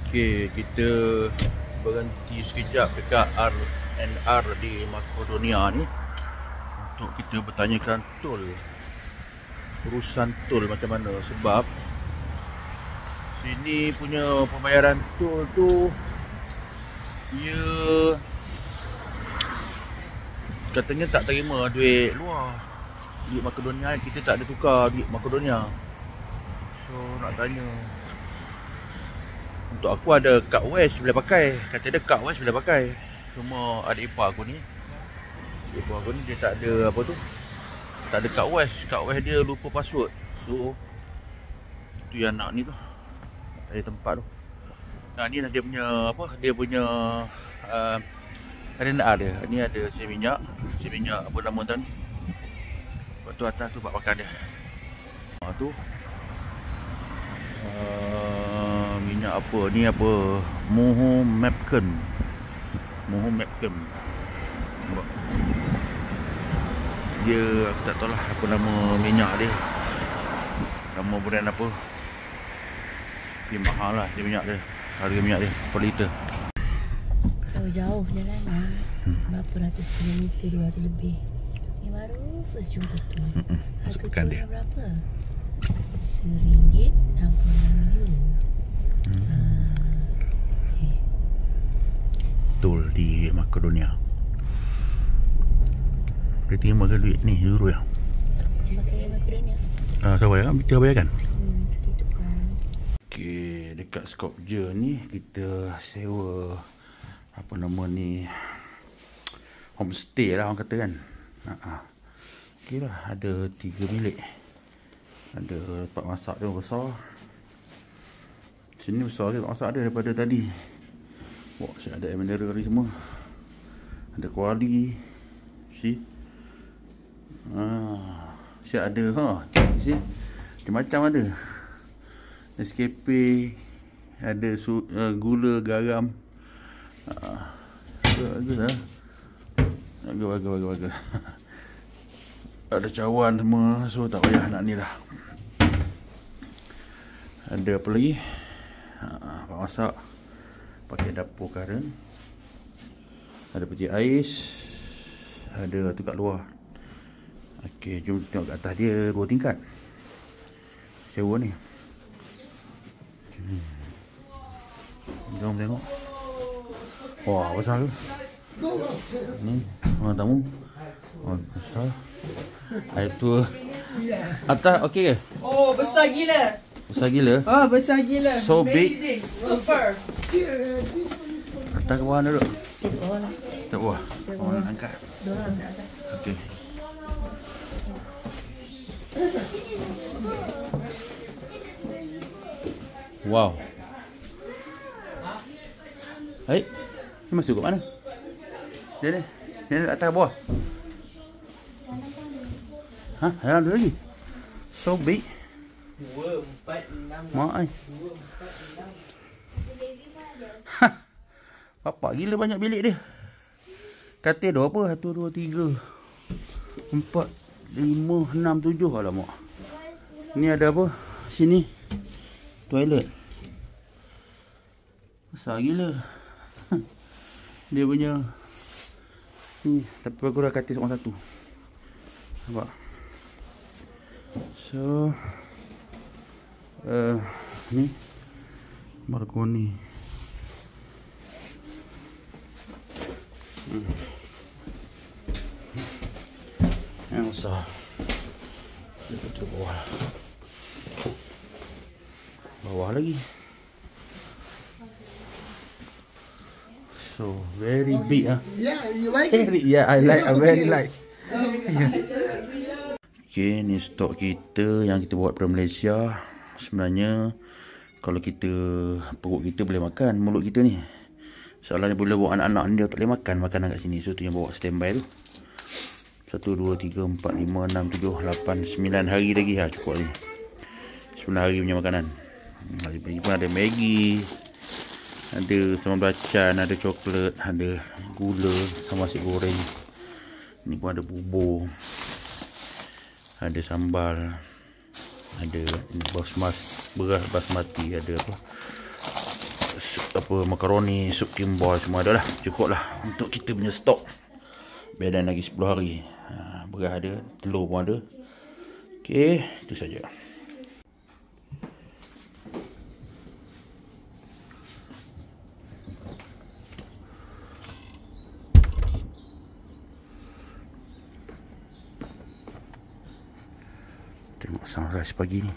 Okey, kita berhenti sekejap dekat R&R di Makedonia ni untuk kita bertanyakan tol. Urusan tol macam mana, sebab sini punya pembayaran tol tu dia katanya tak terima duit luar. Duit Makedonia, kita tak ada tukar duit Makedonia. So nak tanya, untuk aku ada kad West boleh pakai. Kata dia kad West boleh pakai. Cuma adik ipar aku ni, dia tak ada apa tu, tak ada kad West. Kad West dia lupa password. So tu yang nak ni tu, ada tempat tu. Nah, ni lah dia punya apa, dia punya R&R dia. Ni ada si minyak apa nama tu ni. Lepas tu atas tu buat bakar dia. Tu minyak apa ni, apa Moho-Mepken. Dia aku tak tahu lah apa nama minyak dia, nama brand apa. Dia mahal lah dia minyak dia. Harga minyak dia per liter. Jauh jalanan, berapa ratus kilometer, 200 lebih. Ni baru first jumpa tu. Harga tolnya berapa? RM1.66. Okay. Tol di Makedonia. Dia terima ke duit ni euro ya? Pakai Makedonia. Tak bayar, kita bayar kan? Tadi tukar. Okey, dekat Skopje ni kita sewa apa nama ni, homestay lah orang kata kan. Okey lah, ada 3 bilik. Ada tempat masak dia besar. Sini besar dia tempat masak dia daripada tadi. Wah, saya ada air mineral ni semua. Ada kuali. See? Saya ada see? Macam-macam ada. Nescafe, ada gula, garam. Bagus lah. Bagus. Ada cawan semua. So tak payah nak ni lah. Ada apa lagi? Masak pakai dapur karen. Ada peti ais. Ada tu kat luar. Okey, jom tengok kat atas dia 2 tingkat sewa ni. Jom tengok. Wah, besar ke? Ni orang tamu. Besar. Air tu atas okey ke? Oh, besar gila. Besar gila? Oh, besar gila. So big. Amazing. Super. Atas ke bawah duduk? Di bawah lah. Tak bawah? Orang angkat. Diorang kat atas. Okey. Wow. Hai. Ni masuk kat mana? Dia ni. Dia ni kat atas bawah. Dalam tu lagi. So big. 2, 4, 6. Mak ai. Bapak gila banyak bilik dia. Katil dah apa? 1, 2, 3 4, 5, 6, 7. Alamak. Ni ada apa? Sini toilet. Besar gila. Dia punya ni, tapi aku dah katil seorang satu. Nampak? So ni balkoni. Yang besar. Dia betul bawah. Bawah lagi. So very big Yeah, you like it? Yeah, I like. I very like. Okay, ni stok kita yang kita bawa dari Malaysia. Sebenarnya kalau kita, perut kita boleh makan, mulut kita ni. Soalnya boleh bawa anak-anak ni, dia tak boleh makan makanan kat sini. So tu yang bawa standby tu. 1, 2, 3, 4, 5, 6, 7, 8, 9 hari lagi lah cukup ni. 9 hari punya makanan. Hari pun ada Maggi, ada sambal belacan, ada coklat, ada gula, sama nasi goreng. Ni pun ada bubur, ada sambal, ada beras basmati, ada apa, apa makaroni, sup kimball semua ada lah. Cukup lah untuk kita punya stok. Biar lagi 10 hari. Beras ada, telur pun ada. Okey, itu saja. Tengok sunrise pagi ni.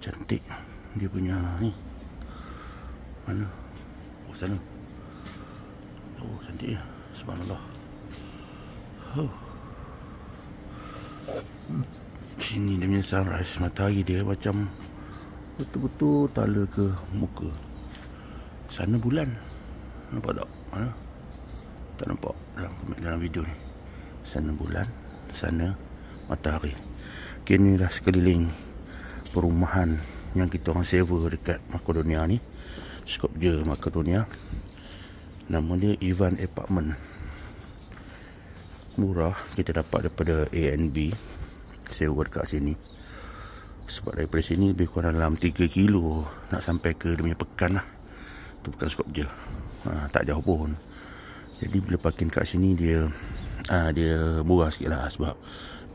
Cantik. Dia punya ni. Mana? Oh, sana. Oh, cantik ya. Subhanallah. Oh. Sini dia punya sunrise. Matahari dia macam betul-betul tala ke muka. Sana bulan. Nampak tak? Mana? Tak nampak dalam video ni. Sana bulan. Sana matahari. Okay, inilah sekeliling perumahan yang kita orang sewa dekat Makedonia ni. Skopje Makedonia. Nama dia Ivan Apartment. Murah, kita dapat daripada ANB. Sewa dekat sini. Sebab daripada sini lebih kurang dalam 3 kilo nak sampai ke dia punya pekan lah. Tu bukan Skopje. Tak jauh pun. Jadi bila parking kat sini dia murah sikit lah. Sebab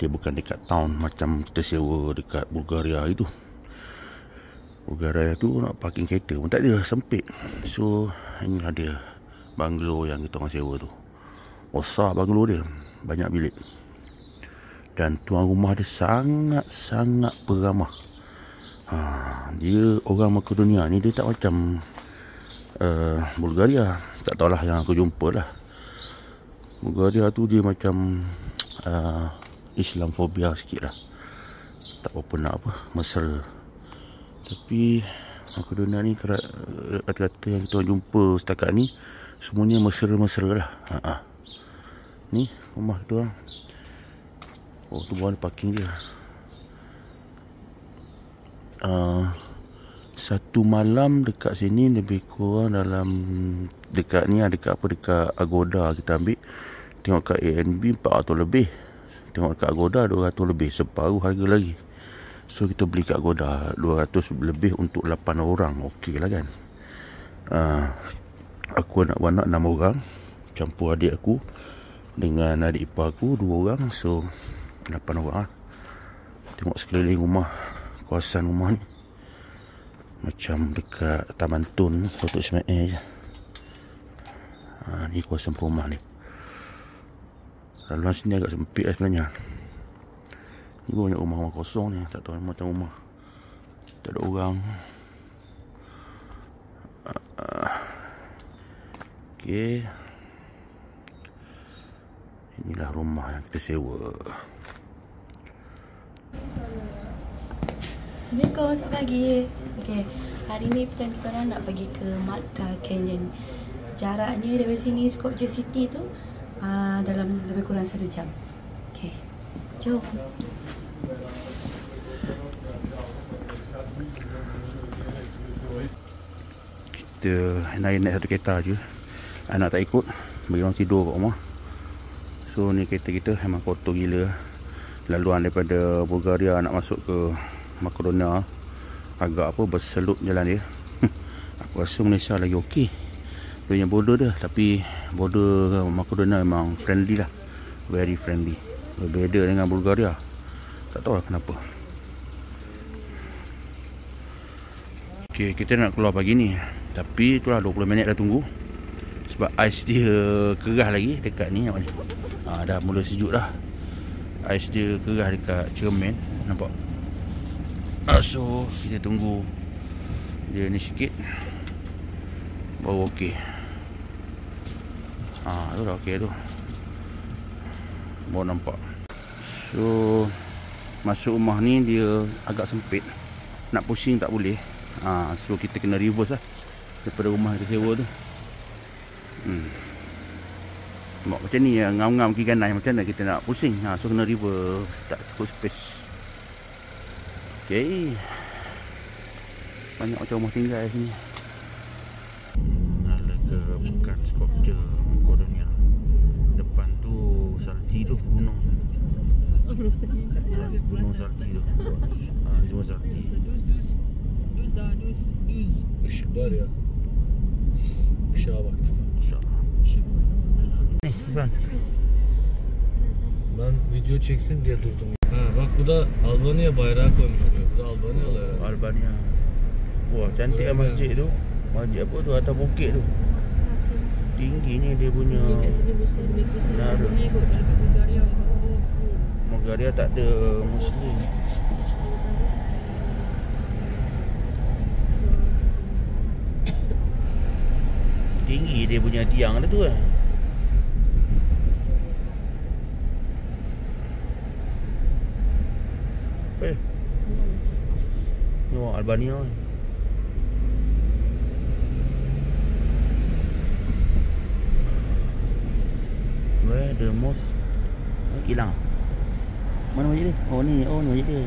dia bukan dekat town macam kita sewa dekat Bulgaria itu. Bulgaria tu nak parking kereta pun tak ada, sempit. So inilah dia banglo yang kita orang sewa tu. Besar banglo dia, banyak bilik. Dan tuan rumah dia sangat-sangat peramah. Dia orang Makedonia ni, dia tak macam Bulgaria. Tak tahulah yang aku jumpa lah. Bulgaria tu dia macam Islamfobia sikit lah. Tak apa nak apa, mesra. Tapi Makedonia ni kata-kata yang kita jumpa setakat ni semuanya mesra-mesra lah. Ni rumah kita orang. Oh, tu bawah parking dia. Satu malam dekat sini lebih kurang dalam dekat ni dekat Agoda kita ambil. Tengok kat ANB 400 lebih. Tengok kat Agoda 200 lebih, separuh harga lagi. So kita beli kat Agoda 200 lebih untuk 8 orang. Okey lah kan. Aku anak-anak 6 orang, campur adik aku dengan adik ipar aku 2 orang. So 8 orang lah. Tengok sekeliling rumah, kawasan rumah ni macam dekat Taman Tun, Datuk Ismail je. Ni kawasan perumahan ni. Laluan sini agak sempit lah sebenarnya. Ni banyak rumah-rumah kosong ni. Tak tahu macam rumah tak ada orang. Okey. Inilah rumah yang kita sewa. Assalamualaikum, selamat pagi. Okay, hari ni plan kita orang nak pergi ke Matka Canyon. Jaraknya dari sini Skopje City tu dalam lebih kurang 1 jam. Okay, jom. Kita naik satu kereta je. Anak tak ikut, bagi orang tidur kat rumah. So ni kereta kita memang kotor gila. Laluan daripada Bulgaria nak masuk ke Makedonia agak berselut jalan dia. Aku rasa Malaysia lagi okey. Dia punya border dia, tapi border Makedonia memang friendly lah. Very friendly. Berbeza dengan Bulgaria. Tak tahu lah kenapa. Okay, kita nak keluar pagi ni. Tapi itulah 20 minit dah tunggu. Sebab ais dia kerah lagi dekat ni. Dah mula sejuk dah. Ais dia kerah dekat cermin. Nampak? So kita tunggu dia ni sikit baru okey. Tu dah okey tu. Baru nampak. So masuk rumah ni dia agak sempit. Nak pusing tak boleh. So kita kena reverse lah daripada rumah kita sewa tu. Macam ni ngam-ngam kiri kanan, macam mana kita nak pusing. So kena reverse, tak cukup space. Okay, banyak macam rumah tinggal sini. Ada ke bukan Skopje Makedonia. Depan tu Salti tu, gunung. Gunung Salti tu. Semua Salti. Dus. Ish, dah dia. Işığa baktım. Ni, Ifan. Ben video çeksin diye durdum. Ha bak bu da Albanya bayrağı koymuş buraya. Bu da Albanyalı herhalde. Albania. Wah, cantik lah masjid tu. Masjid apa tu atas bukit tu. Tinggi ni dia punya. Kat sini Muslim lebih Kristian. Menara. Ni kot kalau kat Bulgaria itu. Bulgaria tak ada Muslim. Tinggi dia punya tiang dia tu lah. Ni orang Albania ni. Where the most hilang. Mana masjid dia? Oh ni masjid dia.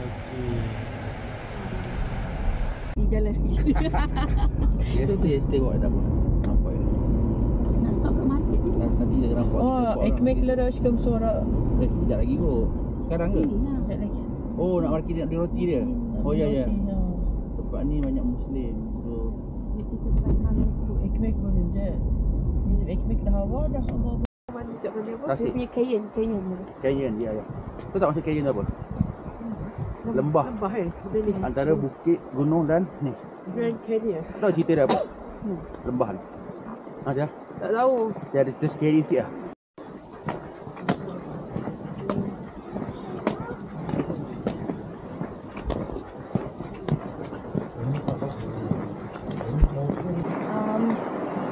Okey. Ni jalan. Stay tengok ada apa. Nampak ya. Nak stop kat market ni. Nanti dia nampak. ekmek laraşkım sonra. Sekejap lagi kot. Sekarang ke? Sini lah. Sekejap lagi. Oh, nak market nak ada roti dia. Oh ya ya. Tempat ni banyak Muslim. So Di situ tempat halal tu. Ekmek bölünce bizim ekmek daha var da ama Tasik. Dia punya kain dia. Canyon dia ya. Tu tak maksud Canyon apa? Lembah. lembah Deli. Antara bukit, gunung dan ni. Grand Canyon. Tahu cerita dia apa? Lembah ni. Ada. Tak tahu. Dia ada cerita scary sikit lah.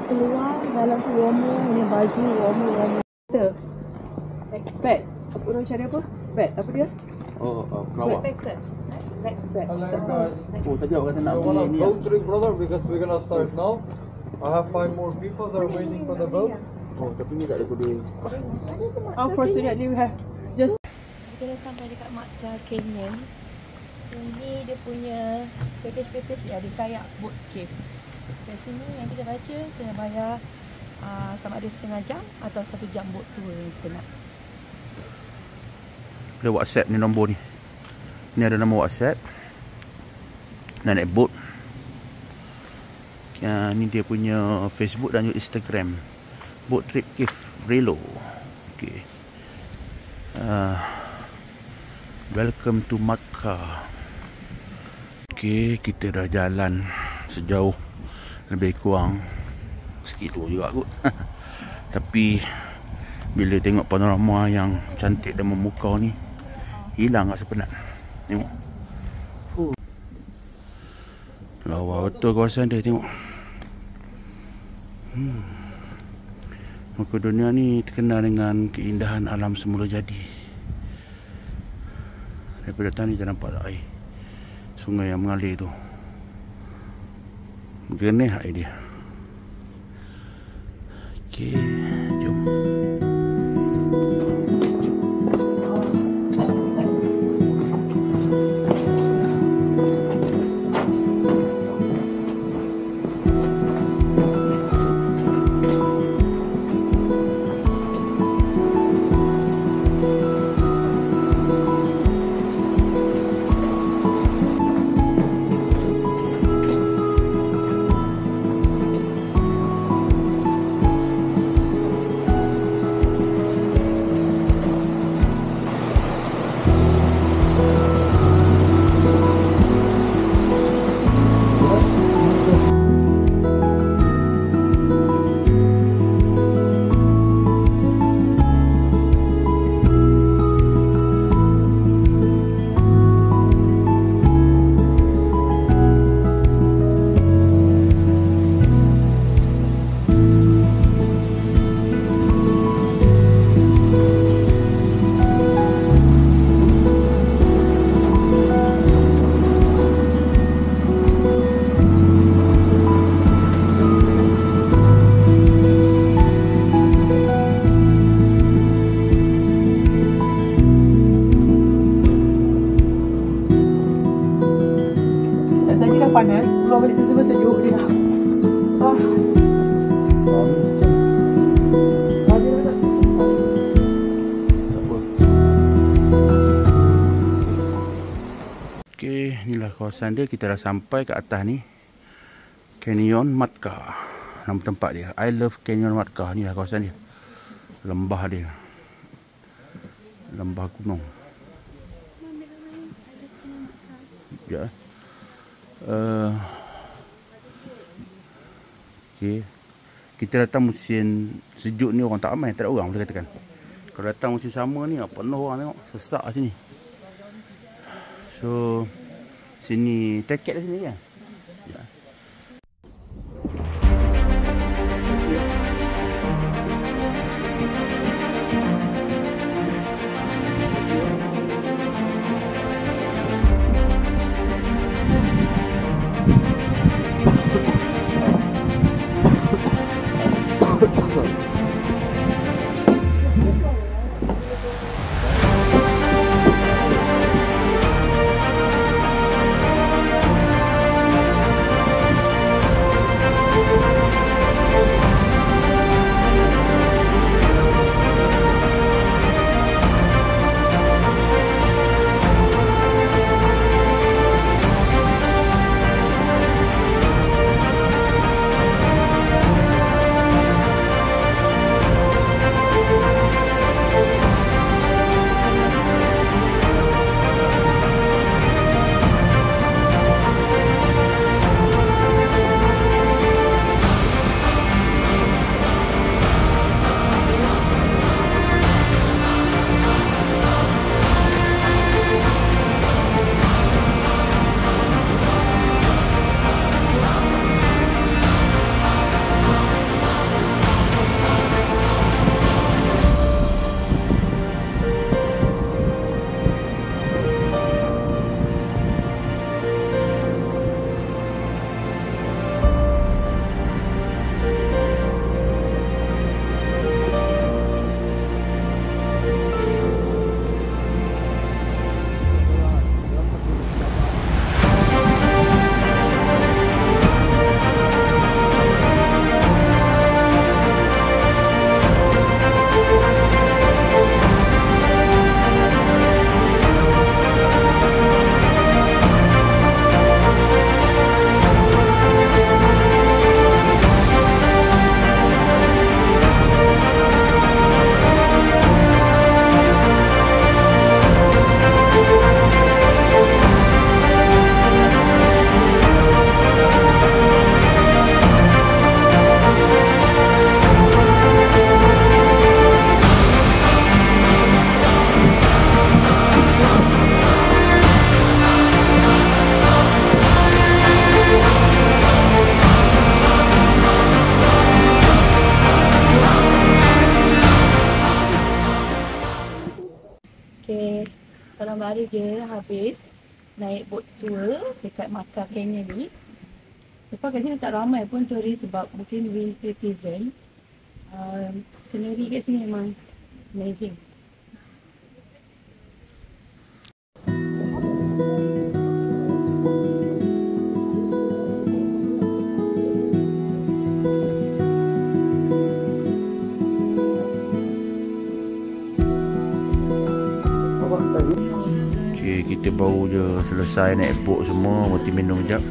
Keluar dalam tu warmer, punya baju warmer. Backpack. Apa orang cari apa? Bag. Apa dia? Oh, kelawar. Backpackers. Backpack. Oh, tadi awak kata nak You wanna beli ni. boat trip, brother? Because we're gonna start now. I have 5 more people that are waiting for the boat. Oh, tapi ni tak ada kode. Unfortunately we have just Kita dah sampai dekat Makkah Canyon. Ini dia punya package dia ada kayak boat cave. Kat sini yang kita baca kena bayar sama ada setengah jam atau 1 jam boat tour yang kita nak. Ada WhatsApp ni nombor ni. Ni ada nombor WhatsApp. Nak naik boat. Ni dia punya Facebook dan juga Instagram. Boat Trip Cave Relo. Okay. Welcome to Makkah. Okay, kita dah jalan sejauh lebih kurang sekilo juga kot. Tapi bila tengok panorama yang cantik dan memukau ni, hilang rasa penat. Tengok. Lawa betul kawasan dia, tengok. Muka dunia ni terkenal dengan keindahan alam semula jadi. Daripada tadi kita nampak tak air sungai yang mengalir tu. Jernih air dia. Okey, jom. panas, keluar balik tiba-tiba sejuk dia. Okey, inilah kawasan dia. Kita dah sampai ke atas ni. Canyon Matka. Nama tempat dia. I love Canyon Matka. Ni lah kawasan dia. Lembah dia. Lembah gunung. Ya. Okay. Kita datang musim sejuk ni orang tak ramai, tak ada orang boleh katakan. Kalau datang musim sama ni penuh orang tengok, sesak sini. So sini tiket dah sini kan. Ya. Kalau baru je habis naik boat tour dekat Matka Canyon ni. Lepas kat sini tak ramai pun turis sebab mungkin winter season. Scenery kat sini memang amazing. Kita baru je selesai naik boat semua, mesti minum sekejap.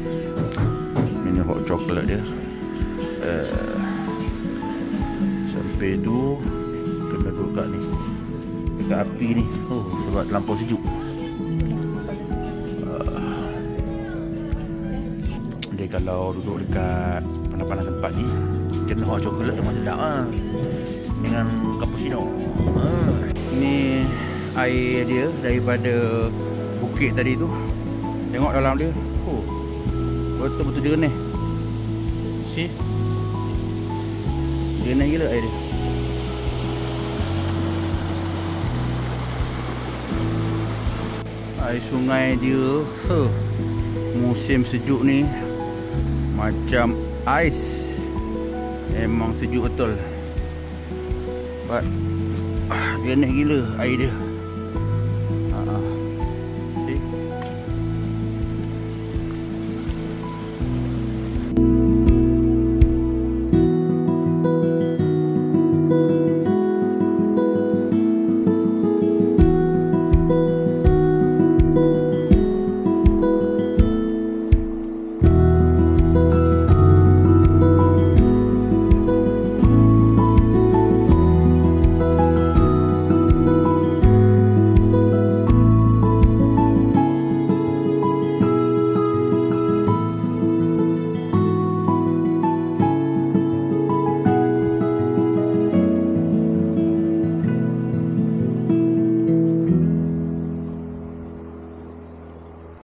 Minum hot chocolate dia. Sampai tu kena duduk kat ni, dekat api ni. Sebab terlampau sejuk. Dia kalau duduk dekat panas-panas tempat ni, kena hot chocolate memang sedap lah. Dengan cappuccino. Ni air dia daripada bukit tadi tu. Tengok dalam dia. Betul-betul jernih. See? Jernih gila air dia. Air sungai dia musim sejuk ni macam ais. Memang sejuk betul. But jernih gila air dia.